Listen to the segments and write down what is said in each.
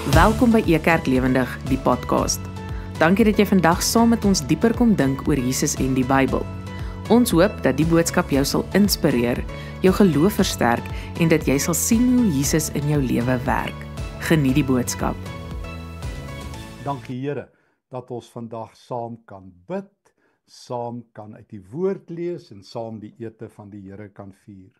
Welkom by Ekerk Lewendig, die podcast. Dankie dat jy vandag saam met ons dieper kom dink oor Jesus en die Bybel. Ons hoop dat die boodskap jou sal inspireer, jou geloof versterk en dat jy sal sien hoe Jesus in jou lewe werk. Geniet die boodskap. Dankie Here dat ons vandag saam kan bid, saam kan uit die woord lees en saam die ete van die Here kan vier.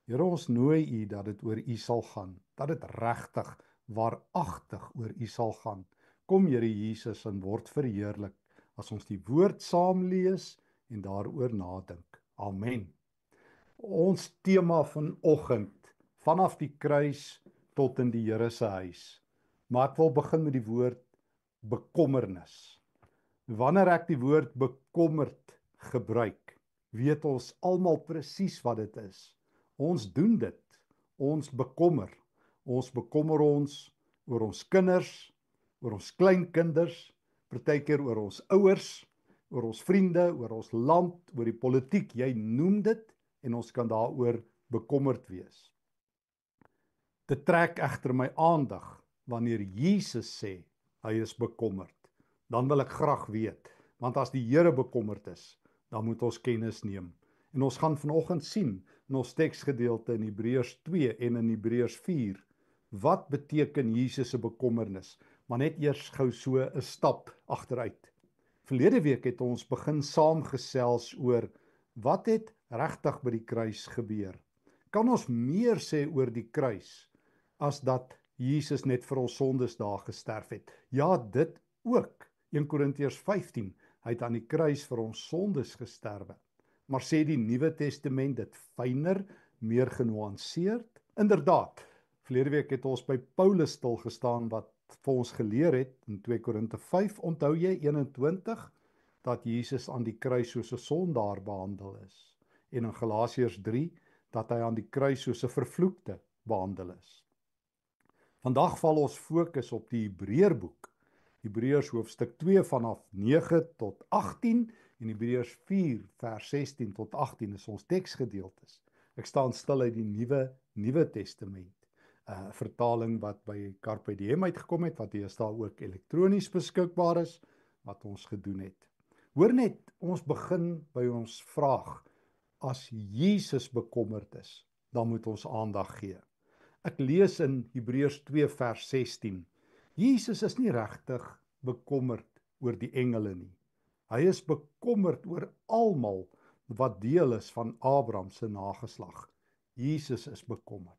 Here, ons nooi U dat dit oor U sal gaan, dat dit regtig waaragtig oor U sal gaan. Kom Here Jesus en word verheerlik as ons die woord saam lees en daaroor nadink. Amen. Ons tema vanoggend, vanaf die kruis tot in die Here se huis. Maar ek wil begin met die woord bekommernis. Wanneer ek die woord bekommerd gebruik, weet ons almal presies wat dit is. Ons doen dit. Ons bekommer. Ons bekommer ons oor ons kinders, oor ons kleinkinders, partykeer oor ons ouers, oor ons vriende, oor ons land, oor die politiek. Jy noem dit en ons kan daaroor bekommerd wees. Dit trek egter my aandag wanneer Jesus sê hy is bekommerd. Dan wil ek graag weet, want as die Here bekommerd is, dan moet ons kennis neem. En ons gaan vanoggend sien in ons teksgedeelte in Hebreërs 2 en in Hebreërs 4, wat beteken Jesus se bekommernis? Maar net eers gou so 'n stap agteruit. Verlede week het ons begin saamgesels oor wat het regtig by die kruis gebeur. Kan ons meer sê oor die kruis as dat Jesus net vir ons sondes daar gesterf het? Ja, dit ook. 1 Korintiërs 15, hy het aan die kruis vir ons sondes gesterwe. Maar sê die Nuwe Testament dit fyner, meer genuanceerd? Inderdaad, verlede week het ons by Paulus stil gestaan wat vir ons geleer het in 2 Korinte 5, onthou jy 21, dat Jesus aan die kruis soos 'n sondaar behandel is. En in Galasiërs 3, dat hy aan die kruis soos 'n vervloekte behandel is. Vandag val ons fokus op die Hebreërboek. Hebreërs hoofstuk 2 vanaf 9 tot 18 en Hebreërs 4 vers 16 tot 18 is ons teksgedeeltes. Ek staan stil uit die Nuwe Testament. Vertaling wat by Carpe Diem uitgekom het, wat deesdae ook elektronies beskikbaar is, wat ons gedoen het. Hoor net, ons begin by ons vraag. As Jesus bekommerd is, dan moet ons aandag gee. Ek lees in Hebreërs 2 vers 16. Jesus is nie regtig bekommerd oor die engele nie. Hy is bekommerd oor almal wat deel is van Abraham se nageslag. Jesus is bekommerd.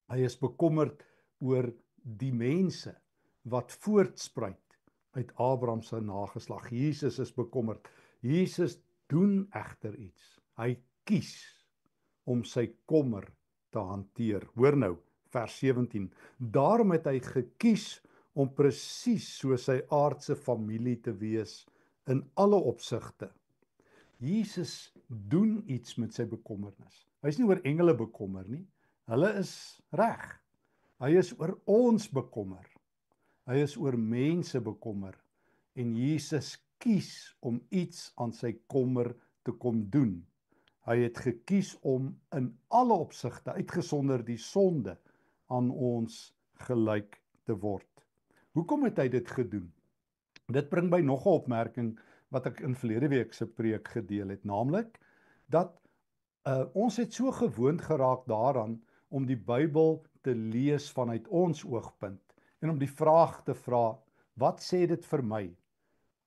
Hy is bekommerd oor die mense wat voortspruit uit Abraham se nageslag. Jesus is bekommerd. Jesus doen egter iets. Hy kies om sy kommer te hanteer. Hoor nou, vers 17. Daarom het hy gekies om presies soos sy aardse familie te wees in alle opsigte. Jesus doen iets met sy bekommernis. Hy is nie oor engele bekommer nie. Hulle is reg. Hy is oor ons bekommer. Hy is oor mense bekommer. En Jesus kies om iets aan sy kommer te kom doen. Hy het gekies om in alle opsigte, uitgesonder die sonde, aan ons gelyk te word. Hoekom het hy dit gedoen? Dit bring by nog 'n opmerking wat ek in verlede week se preek gedeel het, naamlik dat ons het so gewoond geraak daaraan om die Bybel te lees vanuit ons oogpunt en om die vraag te vra, wat sê dit vir my?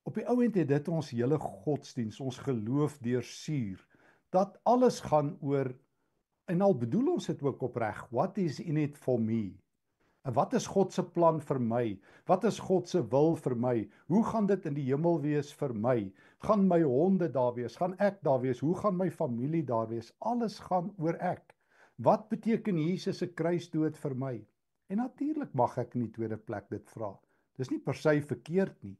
Op die ou end het dit ons hele godsdiens, ons geloof deursuur, dat alles gaan oor, en al bedoel ons dit ook opreg, what is in it for me? En wat is God se plan vir my? Wat is God se wil vir my? Hoe gaan dit in die hemel wees vir my? Gaan my honde daar wees? Gaan ek daar wees? Hoe gaan my familie daar wees? Alles gaan oor ek. Wat beteken Jesus se kruisdood vir my? En natuurlik mag ek in die tweede plek dit vra. Dis nie per se verkeerd nie.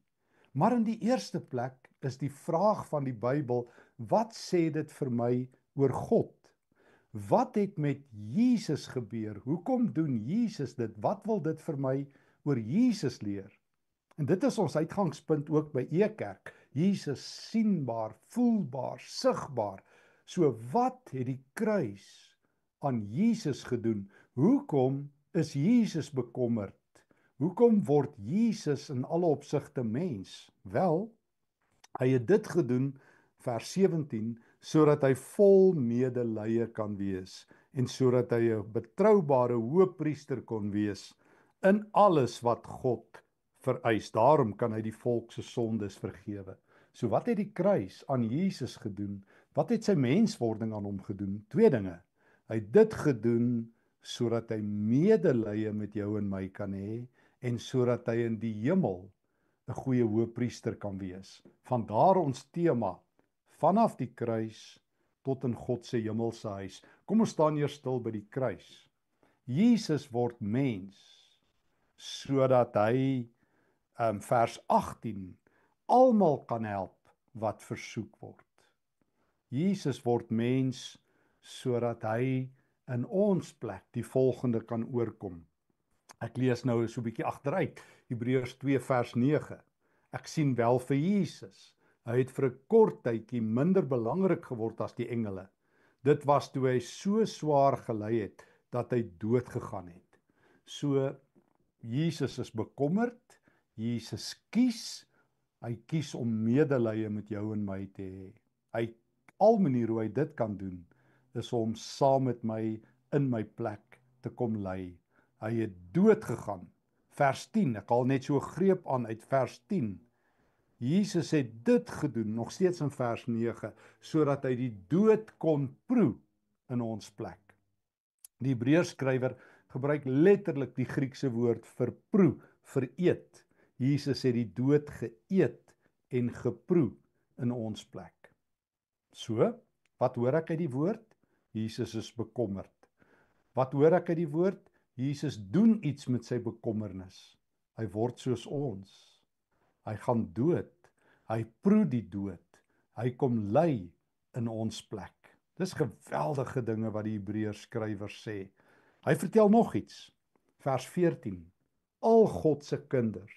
Maar in die eerste plek is die vraag van die Bybel, wat sê dit vir my oor God? Wat het met Jesus gebeur? Hoekom doen Jesus dit? Wat wil dit vir my oor Jesus leer? En dit is ons uitgangspunt ook by Ekerk. Jesus sienbaar, voelbaar, sigbaar. So wat het die kruis aan Jesus gedoen? Hoekom is Jesus bekommerd? Hoekom word Jesus in alle opsigte mens? Wel, hy het dit gedoen, vers 17, sodat hy vol medelee kan wees en sodat hy 'n betroubare hoëpriester kon wees in alles wat God vereis. Daarom kan hy die volk se sondes vergewe. So wat het die kruis aan Jesus gedoen? Wat het sy menswording aan hom gedoen? Twee dinge. Hy het dit gedoen sodat hy medelee met jou en my kan hê en sodat hy in die hemel 'n goeie hoëpriester kan wees. Vandaar ons tema, vanaf die kruis tot in God se hemelse huis. Kom ons staan eers stil by die kruis. Jesus word mens sodat hy vers 18 almal kan help wat versoek word. Jesus word mens sodat hy in ons plek die volgende kan oorkom. Ek lees nou so 'n bietjie agteruit, Hebreërs 2 vers 9. Ek sien wel vir Jesus. Hy het vir 'n kort tydjie minder belangrik geword as die engele. Dit was toe hy so swaar gelei het dat hy dood gegaan het. So Jesus is bekommerd, Jesus kies, hy kies om medelee met jou en my te hê. Hy al manier hoe hy dit kan doen, is om saam met my in my plek te kom lei. Hy het dood gegaan. Vers 10, ek haal net so 'n greep aan uit vers 10. Jesus het dit gedoen, nog steeds in vers 9, sodat hy die dood kon proe in ons plek. Die Hebreërskrywer gebruik letterlik die Griekse woord vir proe, vir eet. Jesus het die dood geëet en geproe in ons plek. So, wat hoor ek uit die woord? Jesus is bekommerd. Wat hoor ek uit die woord? Jesus doen iets met sy bekommernis. Hy word soos ons. Hy gaan dood. Hy proe die dood. Hy kom ly in ons plek. Dis geweldige dinge wat die Hebreërskrywer sê. Hy vertel nog iets. Vers 14. Al God se kinders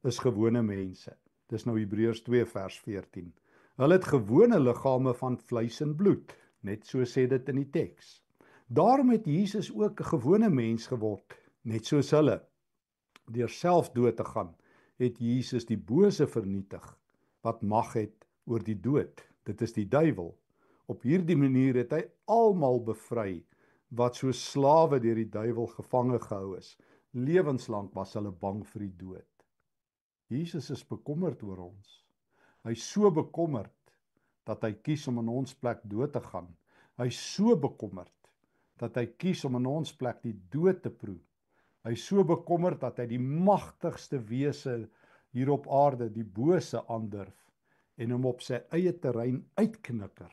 is gewone mense. Dis nou Hebreërs 2 vers 14. Hulle het gewone liggame van vleis en bloed, net so sê dit in die teks. Daarom het Jesus ook 'n gewone mens geword, net soos hulle. Deur self dood te gaan, het Jesus die bose vernietig, wat mag het oor die dood. Dit is die duiwel. Op hierdie manier het hy almal bevry, wat so slawe deur die duiwel gevange gehou is. Lewenslank was hulle bang vir die dood. Jesus is bekommerd oor ons. Hy is so bekommerd, dat hy kies om in ons plek dood te gaan. Hy is so bekommerd, dat hy kies om in ons plek die dood te proe. Hy is so bekommerd dat hy die magtigste wese hier op aarde, die bose, aandurf en hom op sy eie terrein uitknikker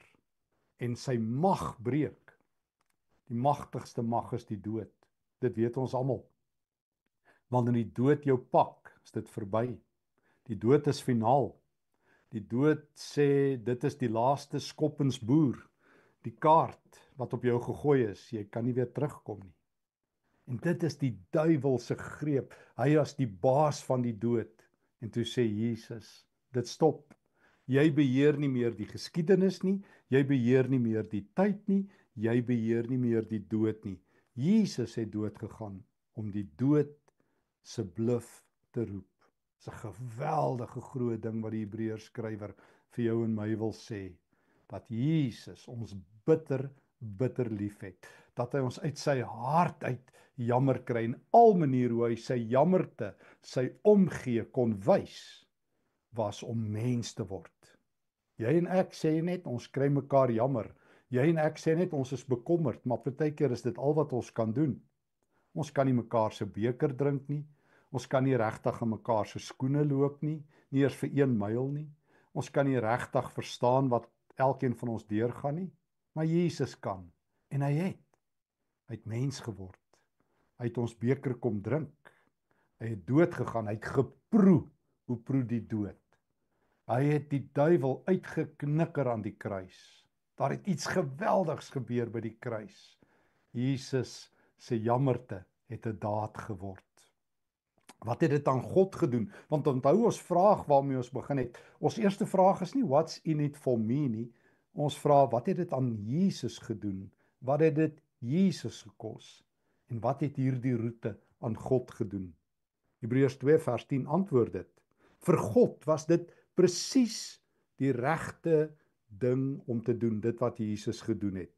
en sy mag breek. Die magtigste mag is die dood. Dit weet ons almal. Wanneer die dood jou pak, is dit verby. Die dood is finaal. Die dood sê, dit is die laaste skoppensboer, die kaart wat op jou gegooi is, jy kan nie weer terugkom nie. En dit is die duiwel se greep, hy as die baas van die dood. En toe sê Jesus, dit stop. Jy beheer nie meer die geskiedenis nie, jy beheer nie meer die tyd nie, jy beheer nie meer die dood nie. Jesus het dood gegaan om die dood se bluf te roep. Dis 'n geweldige groot ding wat die Hebreërskrywer vir jou en my wil sê, dat Jesus ons bitter liefhet, dat hy ons uit sy hart uit jammer kry en al maniere hoe hy sy jammerte, sy omgee kon wys, was om mens te word. Jy en ek sê net, ons kry mekaar jammer. Jy en ek sê net, ons is bekommerd, maar partykeer is dit al wat ons kan doen. Ons kan nie mekaar se beker drink nie. Ons kan nie regtig in mekaar se skoene loop nie, nie eers vir 1 myl nie. Ons kan nie regtig verstaan wat elkeen van ons deurgaan nie, maar Jesus kan. En hy het mens geword. Hy het ons beker kom drink. Hy het dood gegaan, hy het geproe. Hoe proe die dood? Hy het die duiwel uitgeknikker aan die kruis. Daar het iets geweldigs gebeur by die kruis. Jesus se jammerte het 'n daad geword. Wat het dit aan God gedoen? Want onthou ons vraag waarmee ons begin het. Ons eerste vraag is nie what's in it for me nie. Ons vra wat het dit aan Jesus gedoen? Wat het dit Jesus gekos? En wat het hierdie roete aan God gedoen? Hebreërs 2 vers 10 antwoord dit. Vir God was dit presies die regte ding om te doen, dit wat Jesus gedoen het.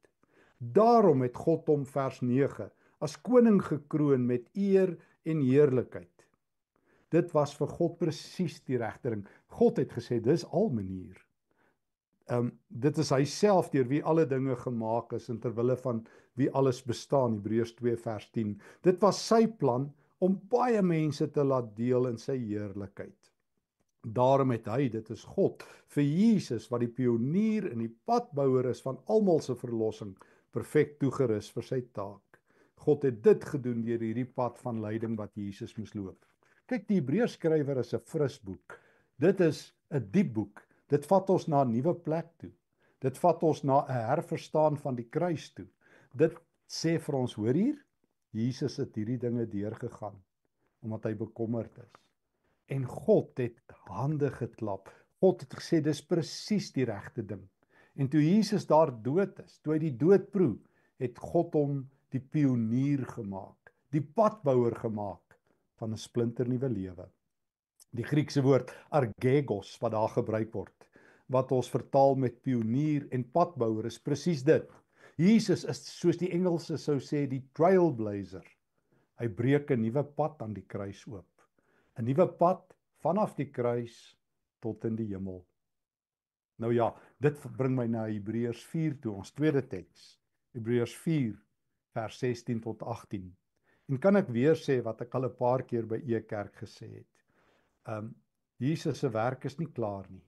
Daarom het God hom, vers 9, as koning gekroon met eer en heerlikheid. Dit was vir God presies die regte ding. God het gesê, dis al manier. Dit is hy self deur wie alle dinge gemaak is en terwille van wie alles bestaan, Hebreërs 2 vers 10. Dit was sy plan om baie mense te laat deel in sy heerlikheid. Daarom het hy, dit is God, vir Jesus, wat die pionier en die padbouer is van almal se verlossing, perfek toegerus vir sy taak. God het dit gedoen deur hierdie pad van lyding wat Jesus moes loop. Kyk, die Hebreërskrywer is 'n fris boek. Dit is 'n diep boek. Dit vat ons na 'n nuwe plek toe. Dit vat ons na 'n herverstaan van die kruis toe. Dit sê vir ons, hoor hier, Jesus het hierdie dinge deurgegaan, omdat hy bekommerd is. En God het hande geklap. God het gesê, dis presies die regte ding. En toe Jesus daar dood is, toe hy die dood proe, het God hom die pionier gemaak, die padbouer gemaak van 'n splinternuwe lewe. Die Griekse woord argegos wat daar gebruik word, wat ons vertaal met pionier en padbouer, is presies dit. Jesus is, soos die Engelse sou sê, die trailblazer. Hy breek 'n nuwe pad aan die kruis oop. 'n Nuwe pad vanaf die kruis tot in die hemel. Nou ja, dit bring my na Hebreërs 4 toe, ons tweede teks. Hebreërs 4 vers 16 tot 18. En kan ek weer sê wat ek al 'n paar keer by Ekerk gesê het. Jesus se werk is nie klaar nie.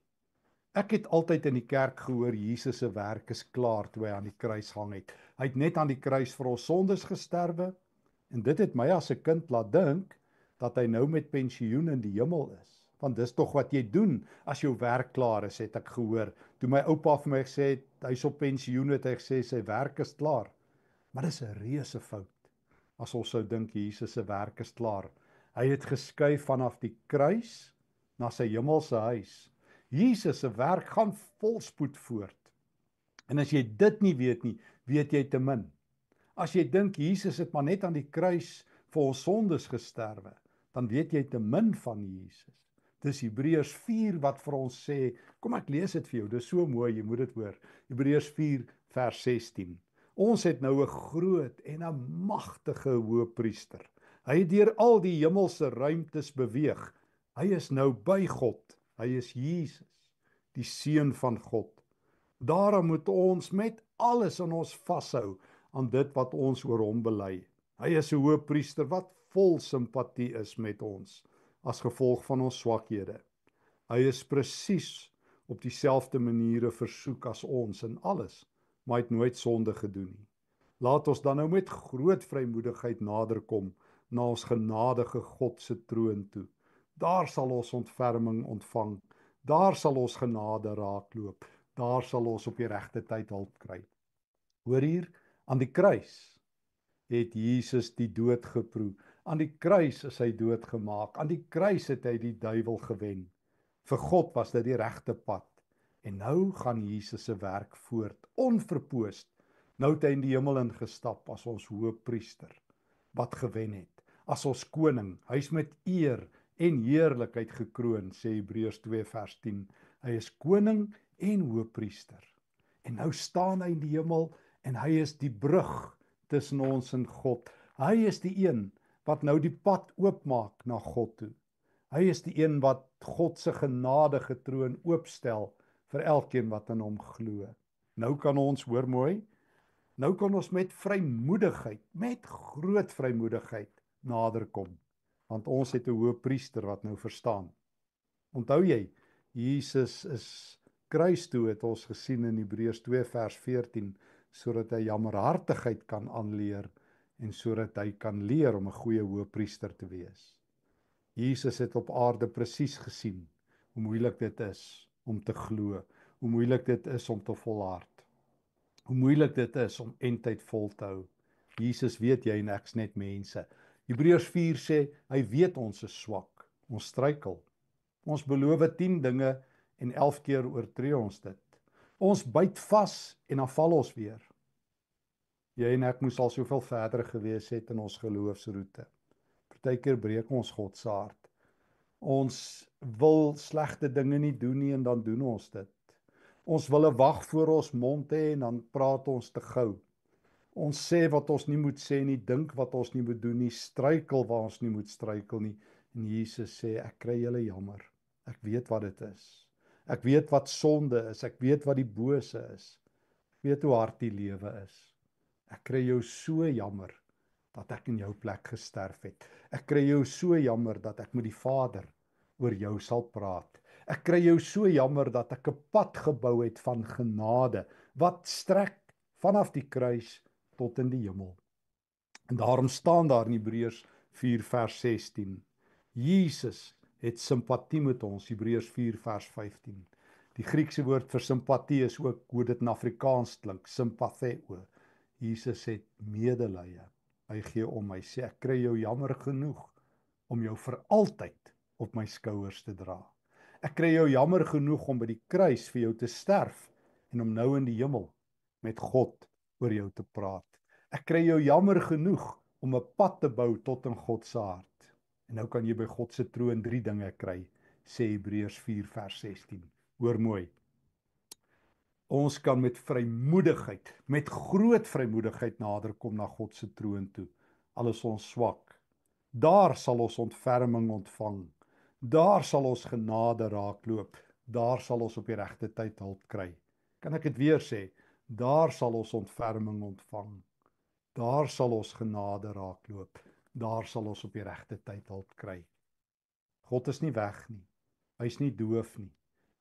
Ek het altyd in die kerk gehoor Jesus se werk is klaar toe hy aan die kruis hang het. Hy het net aan die kruis vir ons sondes gesterwe en dit het my as 'n kind laat dink dat hy nou met pensioen in die hemel is. Want dis tog wat jy doen as jou werk klaar is, het ek gehoor. Toe my oupa vir my gesê het, hy's op pensioen, het hy gesê sy werk is klaar. Maar dis 'n reuse fout as ons sou dink Jesus se werk is klaar. Hy het geskuif vanaf die kruis na sy hemelse huis. Jesus se werk gaan volspoed voort. En as jy dit nie weet nie, weet jy te min. As jy dink Jesus het maar net aan die kruis vir ons sondes gesterwe, dan weet jy te min van Jesus. Dis Hebreërs 4 wat vir ons sê, kom ek lees dit vir jou, dis so mooi, jy moet dit hoor. Hebreërs 4 vers 16. Ons het nou 'n groot en 'n magtige hoëpriester. Hy het deur al die hemelse ruimtes beweeg. Hy is nou by God. Hy is Jesus, die Seun van God. Daarom moet ons met alles in ons vashou aan dit wat ons oor hom bely. Hy is 'n hoëpriester wat vol simpatie is met ons, as gevolg van ons swakhede. Hy is presies op dieselfde maniere versoek as ons in alles, maar hy het nooit sonde gedoen nie. Laat ons dan nou met groot vrymoedigheid naderkom na ons genadige God se troon toe. Daar sal ons ontferming ontvang, daar sal ons genade raakloop, daar sal ons op die regte tyd hulp kry. Hoor hier, aan die kruis het Jesus die dood geproe. Aan die kruis is hy doodgemaak. Aan die kruis het hy die duiwel gewen. Vir God was dit die regte pad. En nou gaan Jesus se werk voort, onverpoost. Nou het hy in die hemel ingestap as ons hoëpriester, wat gewen het. As ons koning, hy's met eer en heerlikheid gekroon, sê Hebreërs 2 vers 10. Hy is koning en hoëpriester. En nou staan hy in die hemel en hy is die brug tussen ons en God. Hy is die een wat nou die pad oopmaak na God toe. Hy is die een wat God se genadige troon oopstel vir elkeen wat in hom glo. Nou kan ons, hoor mooi, nou kan ons met vrymoedigheid, met groot vrymoedigheid naderkom, want ons het 'n hoëpriester wat nou verstaan. Onthou jy, Jesus is kruis toe, het ons gesien in Hebreërs 2 vers 14, sodat hy jammerhartigheid kan aanleer en sodat hy kan leer om 'n goeie hoëpriester te wees. Jesus het op aarde presies gesien hoe moeilik dit is om te glo, hoe moeilik dit is om te volhard, hoe moeilik dit is om eindtyd vol te hou. Jesus weet jy en ek's net mense. Hebreërs 4 sê, hy weet ons is swak, ons struikel. Ons beloof 10 dinge en 11 keer oortree ons dit. Ons byt vas en dan val ons weer. Jy en ek moes al soveel verder gewees het in ons geloofsroete. Partykeer breek ons God se hart. Ons wil slegte dinge nie doen nie en dan doen ons dit. Ons wil 'n wag voor ons mond hê en dan praat ons te gou. Ons sê wat ons nie moet sê nie, dink wat ons nie moet doen nie, struikel waar ons nie moet struikel nie. En Jesus sê, ek kry julle jammer. Ek weet wat dit is. Ek weet wat sonde is. Ek weet wat die bose is. Ek weet hoe hard die lewe is. Ek kry jou so jammer dat ek in jou plek gesterf het. Ek kry jou so jammer dat ek met die Vader oor jou sal praat. Ek kry jou so jammer dat ek 'n pad gebou het van genade wat strek vanaf die kruis tot in die hemel. En daarom staan daar in Hebreërs 4 vers 16. Jesus het simpatie met ons, Hebreërs 4 vers 15. Die Griekse woord vir simpatie is ook hoe dit in Afrikaans klink, sympatheo. Jesus het medelee. Hy gee om, hy sê, ek kry jou jammer genoeg om jou vir altyd op my skouers te dra. Ek kry jou jammer genoeg om by die kruis vir jou te sterf en om nou in die hemel met God oor jou te praat. Ek kry jou jammer genoeg om 'n pad te bou tot in God se hart. En nou kan jy by God se troon 3 dinge kry, sê Hebreërs 4 vers 16. Hoor mooi. Ons kan met vrymoedigheid, met groot vrymoedigheid nader kom na God se troon toe, al is ons swak. Daar sal ons ontferming ontvang. Daar sal ons genade raakloop. Daar sal ons op die regte tyd hulp kry. Kan ek dit weer sê? Daar sal ons ontferming ontvang. Daar sal ons genade raakloop. Daar sal ons op die regte tyd hulp kry. God is nie weg nie. Hy is nie doof nie.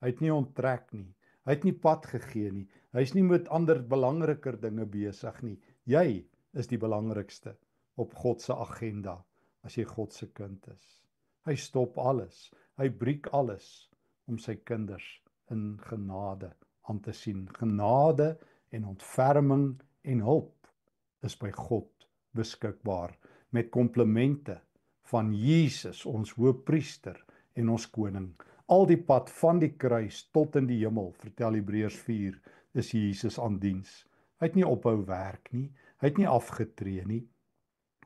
Hy het nie onttrek nie. Hy het nie pad gegee nie. Hy is nie met ander belangriker dinge besig nie. Jy is die belangrikste op God se agenda as jy God se kind is. Hy stop alles. Hy breek alles om sy kinders in genade aan te sien. Genade en ontferming en hulp is by God beskikbaar met komplemente van Jesus, ons hoëpriester en ons koning. Al die pad van die kruis tot in die hemel, vertel Hebreërs 4, is Jesus aan diens. Hy het nie ophou werk nie, hy het nie afgetree nie.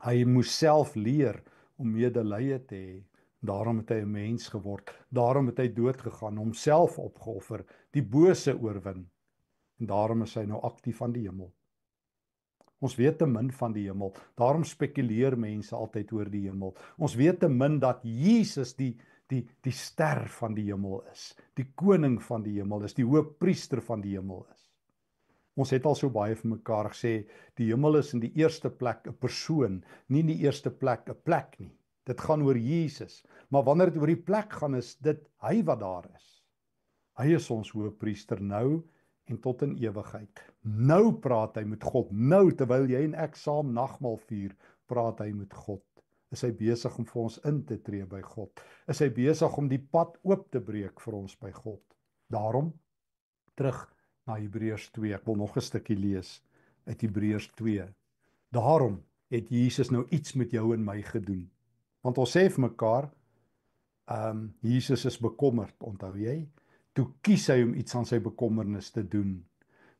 Hy moes self leer om medelee te hê. Daarom het hy 'n mens geword. Daarom het hy dood gegaan, homself opgeoffer, die bose oorwin. En daarom is hy nou aktief aan die hemel. Ons weet te min van die hemel. Daarom spekuleer mense altyd oor die hemel. Ons weet te min dat Jesus die ster van die hemel is, die koning van die hemel is, die hoëpriester van die hemel is. Ons het al so baie vir mekaar gesê, die hemel is in die eerste plek 'n persoon, nie in die eerste plek 'n plek nie. Dit gaan oor Jesus, maar wanneer dit oor die plek gaan, is dit hy wat daar is. Hy is ons hoëpriester nou en tot in ewigheid. Nou praat hy met God, nou terwyl jy en ek saam nagmaal vier, praat hy met God. Is hy besig om vir ons in te tree by God? Is hy besig om die pad oop te breek vir ons by God? Daarom, terug na Hebreërs 2, ek wil nog 'n stukkie lees uit Hebreërs 2. Daarom het Jesus nou iets met jou en my gedoen. Want ons sê vir mekaar, Jesus is bekommerd, onthou jy? Toe kies hy om iets aan sy bekommernis te doen.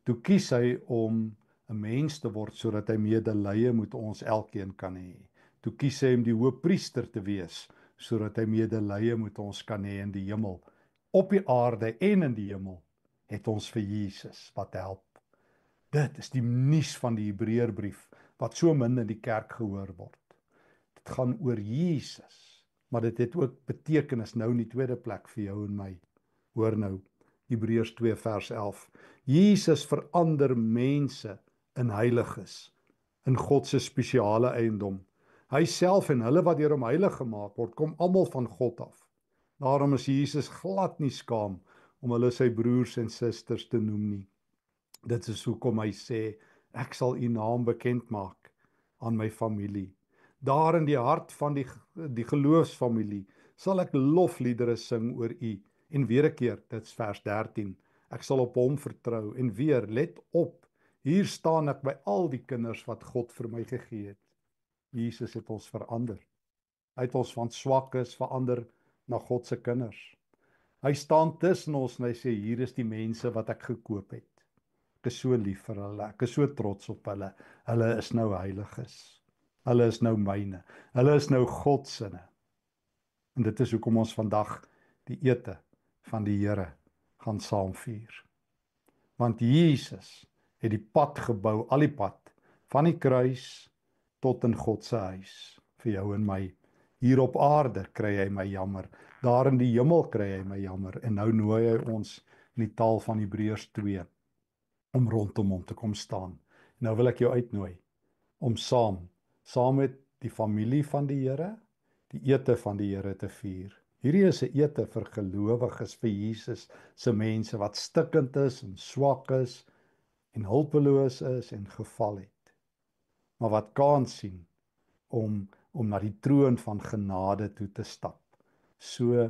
Toe kies hy om 'n mens te word sodat hy medelee met ons elkeen kan hê. Toe kies hy om die hoëpriester te wees sodat hy medelee met ons kan hê in die hemel. Op die aarde en in die hemel het ons vir Jesus wat help. Dit is die nuus van die Hebreërbrief wat so min in die kerk gehoor word. Dit gaan oor Jesus, maar dit het ook betekenis nou in die tweede plek vir jou en my. Hoor nou, Hebreërs 2 vers 11. Jesus verander mense in heiliges, in God se spesiale eiendom. Hy self en hulle wat deur hom heilig gemaak word, kom almal van God af. Daarom is Jesus glad nie skaam om hulle sy broers en susters te noem nie. Dit is hoekom hy sê, ek sal u naam bekend maak aan my familie. Daar in die hart van die geloofsfamilie sal ek lofliedere sing oor u. En weer 'n keer, dit is vers 13, ek sal op hom vertrou. En weer, let op, hier staan ek by al die kinders wat God vir my gegee het. Jesus het ons verander. Hy het ons van swakkes verander na God se kinders. Hy staan tussen ons en hy sê, hier is die mense wat ek gekoop het. Ek is so lief vir hulle, ek is so trots op hulle. Hulle is nou heiliges. hulle is nou myne, hulle is nou God sinne. En dit is hoekom ons vandag die ete van die Here gaan saam vier. Want Jesus het die pad gebou, al die pad, van die kruis tot in God se huis, vir jou en my. Hier op aarde kry hy my jammer, daar in die hemel kry hy my jammer, en nou nooi hy ons in die taal van Hebreërs 2, om rondom hom te kom staan. Nou wil ek jou uitnooi, om saam met die familie van die Here, die ete van die Here te vier. Hierdie is 'n ete vir gelowiges, vir Jesus se mense wat stikkend is en swak is en hulpeloos is en geval het, maar wat kans sien om na die troon van genade toe te stap. So,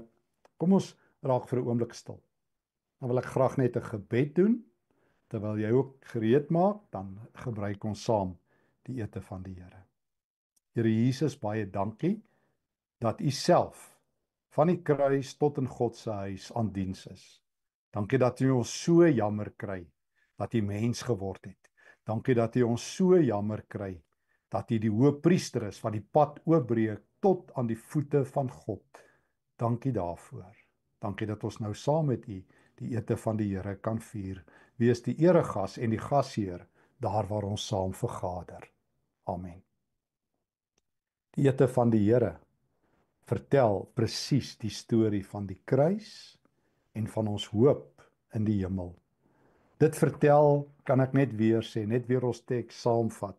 kom ons raak vir 'n oomblik stil. Dan wil ek graag net 'n gebed doen, terwyl jy ook gereed maak, dan gebruik ons saam die ete van die Here. Here Jesus, baie dankie dat U self van die kruis tot in God se huis aan diens is. Dankie dat U ons so jammer kry dat U mens geword het. Dankie dat U ons so jammer kry dat U die hoëpriester is wat die pad oopbreek tot aan die voete van God. Dankie daarvoor. Dankie dat ons nou saam met U die ete van die Here kan vier. Wees die eregas en die gasheer daar waar ons saam vergader. Amen. Die ete van die Here vertel presies die storie van die kruis en van ons hoop in die hemel. Dit vertel, kan ek net weer sê, net weer ons teks saamvat,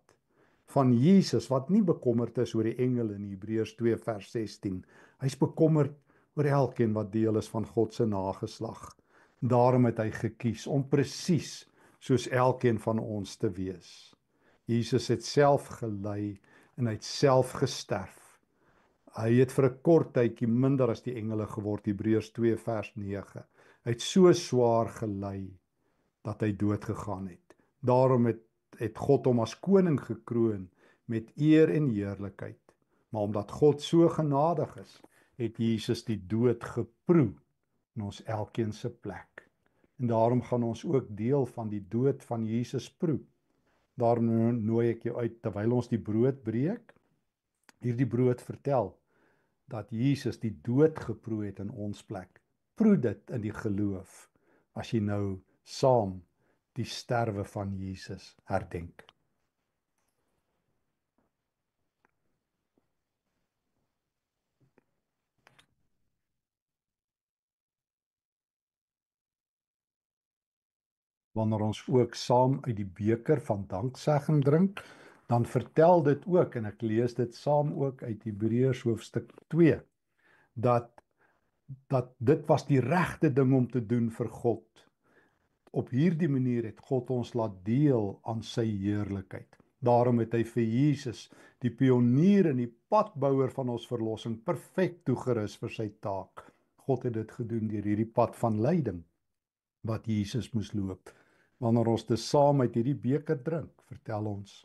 van Jesus wat nie bekommerd is oor die engele in Hebreërs 2 vers 16. Hy's bekommerd oor elkeen wat deel is van God se nageslag. Daarom het hy gekies om presies soos elkeen van ons te wees. Jesus het self gelei en hy het self gesterf. Hy het vir 'n kort tydjie minder as die engele geword, Hebreërs 2 vers 9. Hy het so swaar gelei dat hy dood gegaan het. Daarom het God hom as koning gekroon met eer en heerlikheid. Maar omdat God so genadig is, het Jesus die dood geproe in ons elkeen se plek. En daarom gaan ons ook deel van die dood van Jesus proe. Daarom nooi ek jou uit, terwyl ons die brood breek, hierdie brood vertel dat Jesus die dood geproe het in ons plek. Proe dit in die geloof, as jy nou saam die sterwe van Jesus herdenk. Wanneer ons ook saam uit die beker van danksegging drink, dan vertel dit ook, en ek lees dit saam ook uit Hebreërs hoofstuk 2, dat dit was die regte ding om te doen vir God. Op hierdie manier het God ons laat deel aan sy heerlikheid. Daarom het hy vir Jesus, die pionier en die padbouer van ons verlossing, perfek toegerus vir sy taak. God het dit gedoen deur hierdie pad van lyding wat Jesus moes loop. Wanneer ons dus saam uit hierdie beker drink, vertel ons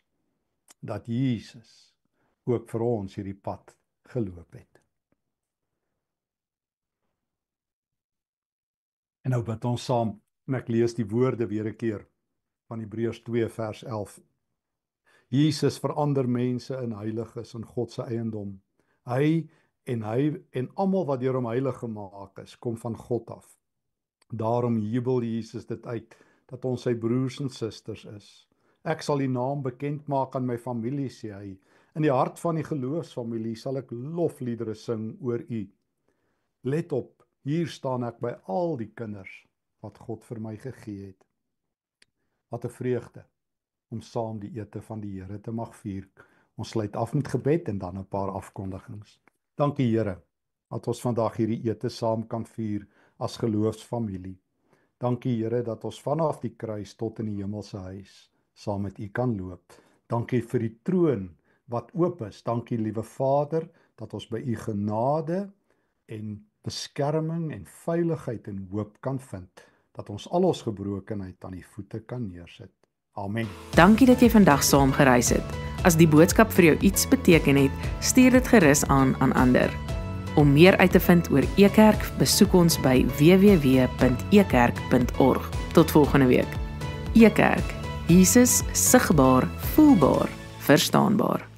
dat Jesus ook vir ons hierdie pad geloop het. En nou bid ons saam, en ek lees die woorde weer 'n keer van Hebreërs 2 vers 11. Jesus verander mense in heiliges in God se eiendom. Hy en almal wat deur hom heilig gemaak is, kom van God af. Daarom jubel Jesus dit uit, dat ons sy broers en susters is. Ek sal die naam bekend maak aan my familie, sê hy. In die hart van die geloofsfamilie sal ek lofliedere sing oor U. Let op, hier staan ek by al die kinders wat God vir my gegee het. Wat 'n vreugde om saam die ete van die Here te mag vier. Ons sluit af met gebed en dan 'n paar afkondigings. Dankie Here, dat ons vandag hierdie ete saam kan vier as geloofsfamilie. Dankie Here dat ons vanaf die kruis tot in die hemelse huis saam met U kan loop. Dankie vir die troon wat oop is. Dankie liewe Vader dat ons by U genade en beskerming en veiligheid en hoop kan vind. Dat ons al ons gebrokenheid aan U voete kan neersit. Amen. Dankie dat jy vandag saam gereis het. As die boodskap vir jou iets beteken het, stuur dit gerus aan ander. Om meer uit te vind oor Ekerk, besoek ons by www.ekerk.org. Tot volgende week. Ekerk, Jesus sigbaar, voelbaar, verstaanbaar.